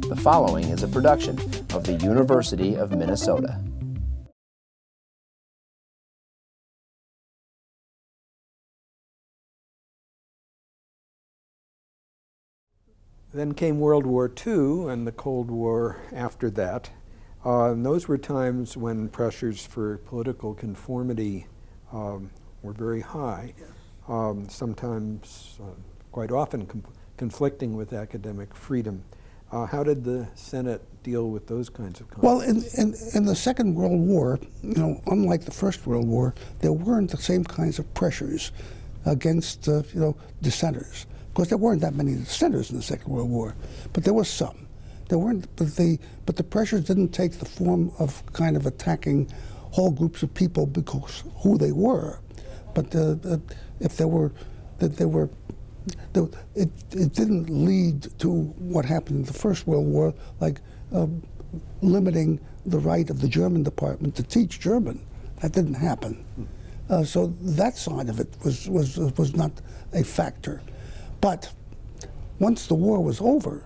The following is a production of the University of Minnesota. Then came World War II and the Cold War after that. And those were times when pressures for political conformity were very high, sometimes quite often conflicting with academic freedom. How did the Senate deal with those kinds of conflicts? Well, in the Second World War, unlike the First World War, there weren't the same kinds of pressures against, dissenters. Of course, there weren't that many dissenters in the Second World War, but there was some. There weren't, but the pressures didn't take the form of kind of attacking whole groups of people because who they were, but if there were, it didn't lead to what happened in the First World War, like limiting the right of the German department to teach German. That didn't happen. So that side of it was not a factor. But once the war was over,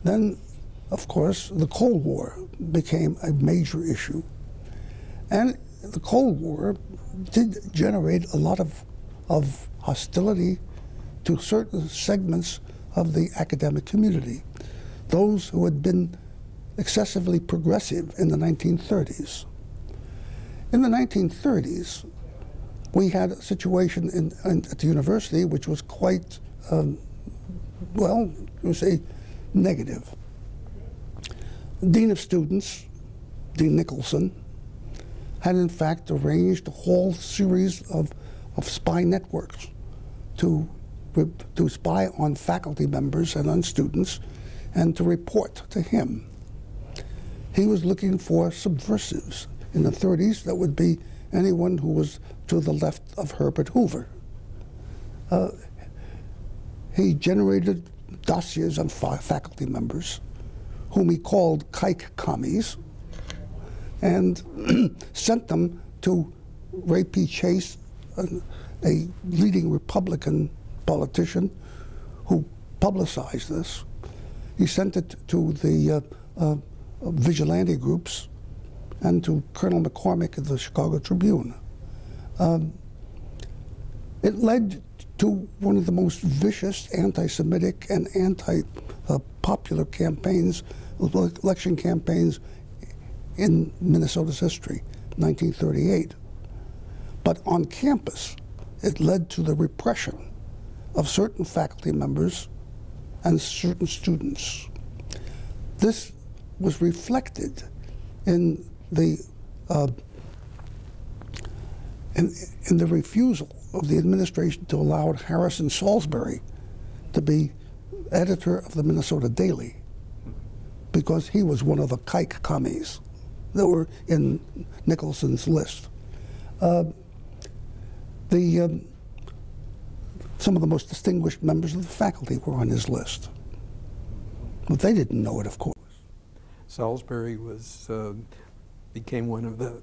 then, of course, the Cold War became a major issue. And the Cold War did generate a lot of hostility to certain segments of the academic community, those who had been excessively progressive in the 1930s. In the 1930s, we had a situation at the university which was quite, negative. Dean of Students, Dean Nicholson, had in fact arranged a whole series of spy networks to spy on faculty members and on students and to report to him. He was looking for subversives in the 30s. That would be anyone who was to the left of Herbert Hoover. He generated dossiers on faculty members whom he called kike commies and sent them to Ray P. Chase, a leading Republican politician who publicized this. He sent it to the vigilante groups and to Colonel McCormick of the Chicago Tribune. It led to one of the most vicious anti-Semitic and anti-popular campaigns, election campaigns in Minnesota's history, 1938. But on campus, it led to the repression of certain faculty members and certain students. This was reflected in the refusal of the administration to allow Harrison Salisbury to be editor of the Minnesota Daily, because he was one of the kike commies that were in Nicholson's list. Some of the most distinguished members of the faculty were on his list. But they didn't know it, of course. Salisbury became one of the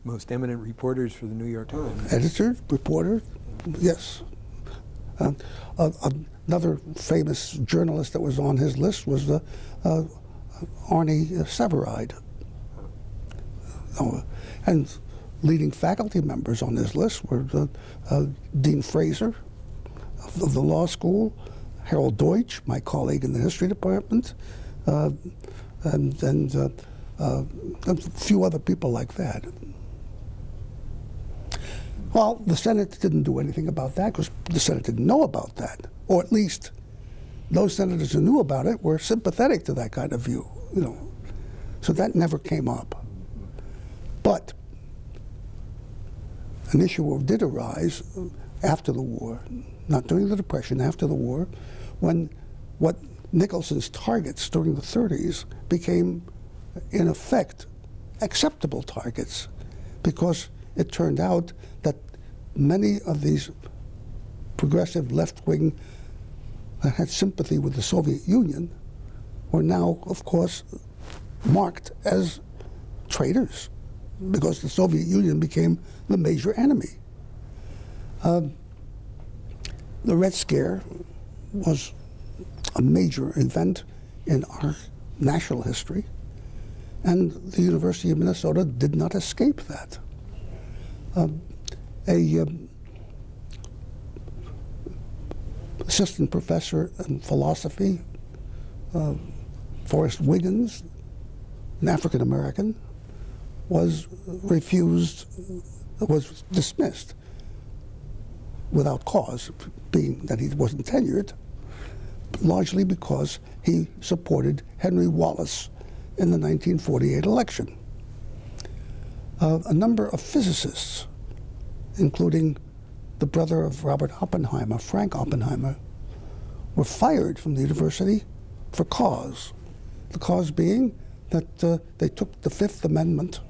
most eminent reporters for the New York Times. Editor, reporter, yes. Another famous journalist that was on his list was Arnie Severide. And leading faculty members on this list were Dean Fraser of the law school, Harold Deutsch, my colleague in the history department, and a few other people like that. Well, the Senate didn't do anything about that because the Senate didn't know about that, or at least those senators who knew about it were sympathetic to that kind of view, So that never came up. But an issue did arise after the war, not during the Depression, after the war, when what Nicholson's targets during the 30s became, in effect, acceptable targets, because it turned out that many of these progressive left-wing that had sympathy with the Soviet Union were now, of course, marked as traitors, because the Soviet Union became the major enemy. The Red Scare was a major event in our national history, and the University of Minnesota did not escape that. Assistant professor in philosophy, Forrest Wiggins, an African American, was dismissed without cause, being that he wasn't tenured, largely because he supported Henry Wallace in the 1948 election. A number of physicists, including the brother of Robert Oppenheimer, Frank Oppenheimer, were fired from the university for cause. The cause being that they took the Fifth Amendment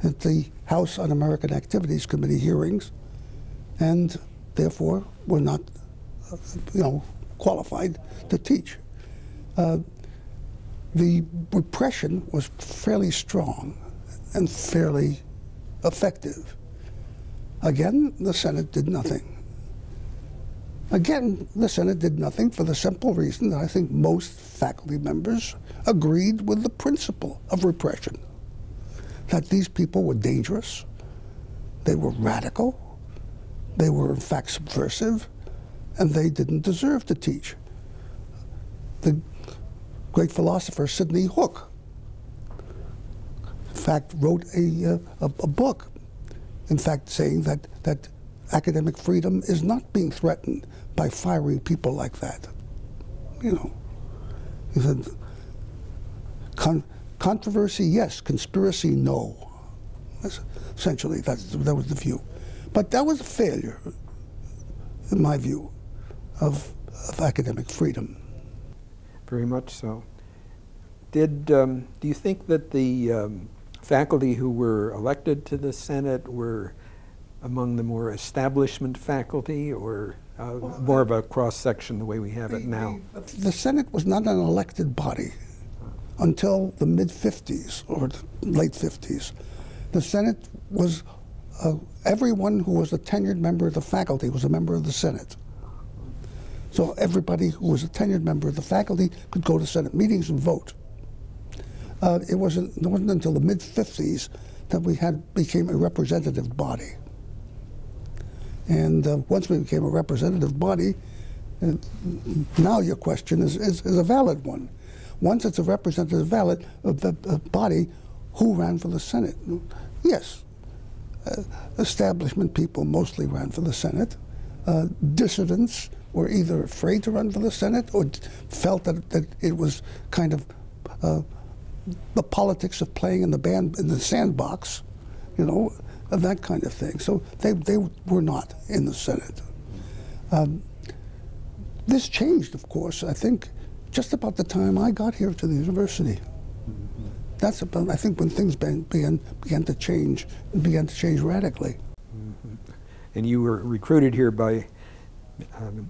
at the House Un-American Activities Committee hearings, and therefore were not, qualified to teach. The repression was fairly strong and fairly effective. Again, the Senate did nothing. Again, the Senate did nothing for the simple reason that I think most faculty members agreed with the principle of repression, that these people were dangerous, they were radical, they were in fact subversive, and they didn't deserve to teach. The great philosopher Sidney Hook, in fact, wrote a book, in fact, saying that academic freedom is not being threatened by firing people like that. He said, controversy, yes. Conspiracy, no. Essentially, that was the view. But that was a failure, in my view, of academic freedom. Very much so. Do you think that the faculty who were elected to the Senate were among the more establishment faculty, or more of a cross-section the way we have it now? The Senate was not an elected body until the mid-50s or late 50s. The Senate was, everyone who was a tenured member of the faculty was a member of the Senate. So everybody who was a tenured member of the faculty could go to Senate meetings and vote. It wasn't until the mid-50s that we became a representative body. And once we became a representative body, now your question is a valid one. Once it's a representative body, who ran for the Senate? Yes, establishment people mostly ran for the Senate. Dissidents were either afraid to run for the Senate or felt that it was kind of the politics of playing in the sandbox, that kind of thing. So they were not in the Senate. This changed, of course, I think, just about the time I got here to the university. That's about, I think, when things began to change, and began to change radically. And you were recruited here by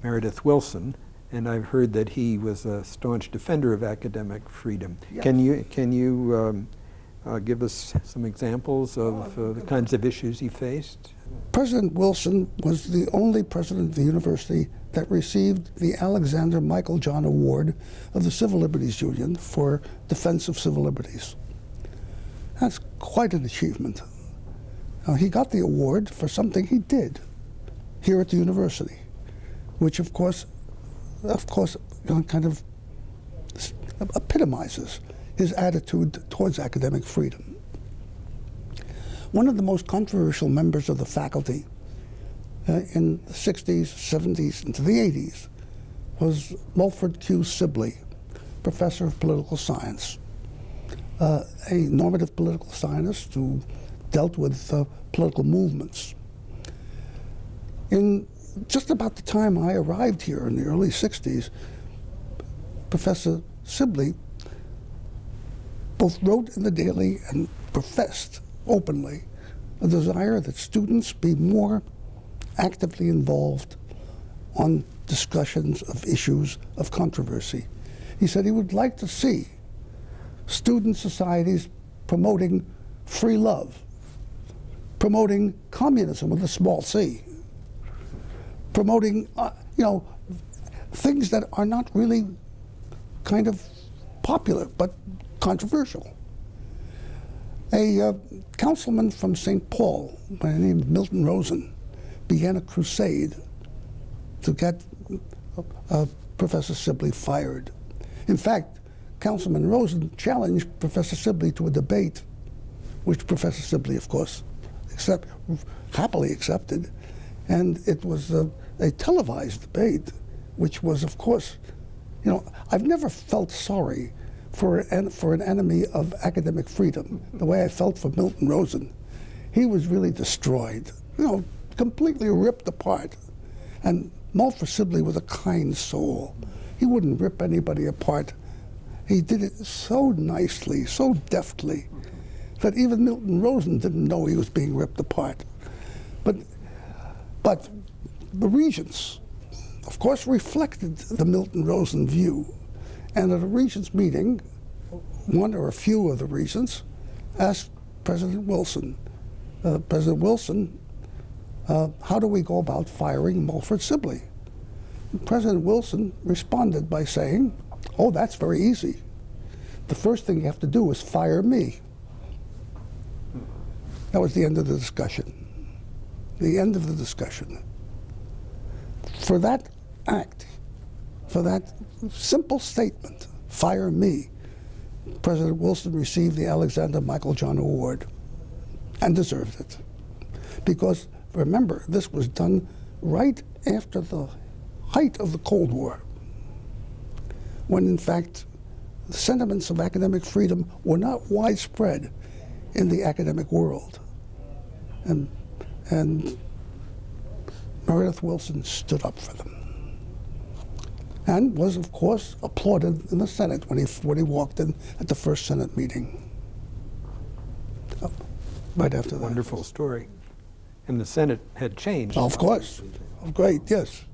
Meredith Wilson, and I've heard that he was a staunch defender of academic freedom. Yes. Can you give us some examples of the kinds of issues he faced? President Wilson was the only president of the university that received the Alexander Michael John Award of the Civil Liberties Union for defense of civil liberties. That's quite an achievement. He got the award for something he did here at the university, which of course kind of epitomizes his attitude towards academic freedom. One of the most controversial members of the faculty in the 60s, 70s, into the 80s was Mulford Q. Sibley, professor of political science, a normative political scientist who dealt with political movements. In just about the time I arrived here in the early 60s, Professor Sibley both wrote in the Daily and professed openly a desire that students be more actively involved on discussions of issues of controversy. He said he would like to see student societies promoting free love, promoting communism with a small c, promoting things that are not really kind of popular, but controversial. A councilman from St. Paul by the name of Milton Rosen began a crusade to get Professor Sibley fired. In fact, Councilman Rosen challenged Professor Sibley to a debate, which Professor Sibley, of course, happily accepted. And it was a televised debate, which was, of course, you know, I've never felt sorry for an enemy of academic freedom the way I felt for Milton Rosen. He was really destroyed, you know, completely ripped apart. And Mulford Sibley was a kind soul. He wouldn't rip anybody apart. He did it so nicely, so deftly, that even Milton Rosen didn't know he was being ripped apart. But the regents, of course, reflected the Milton Rosen view. And at a regents meeting, one or a few of the regents asked President Wilson, how do we go about firing Mulford Sibley? And President Wilson responded by saying, oh, that's very easy. The first thing you have to do is fire me. That was the end of the discussion. The end of the discussion. For that act, for that simple statement, fire me, President Wilson received the Alexander Michael John Award, and deserved it. Because, remember, this was done right after the height of the Cold War, when in fact the sentiments of academic freedom were not widespread in the academic world. And Meredith Willson stood up for them, and was, of course, applauded in the Senate when he walked in at the first Senate meeting. Right after that. Wonderful story. And the Senate had changed. Of course. Great, yes.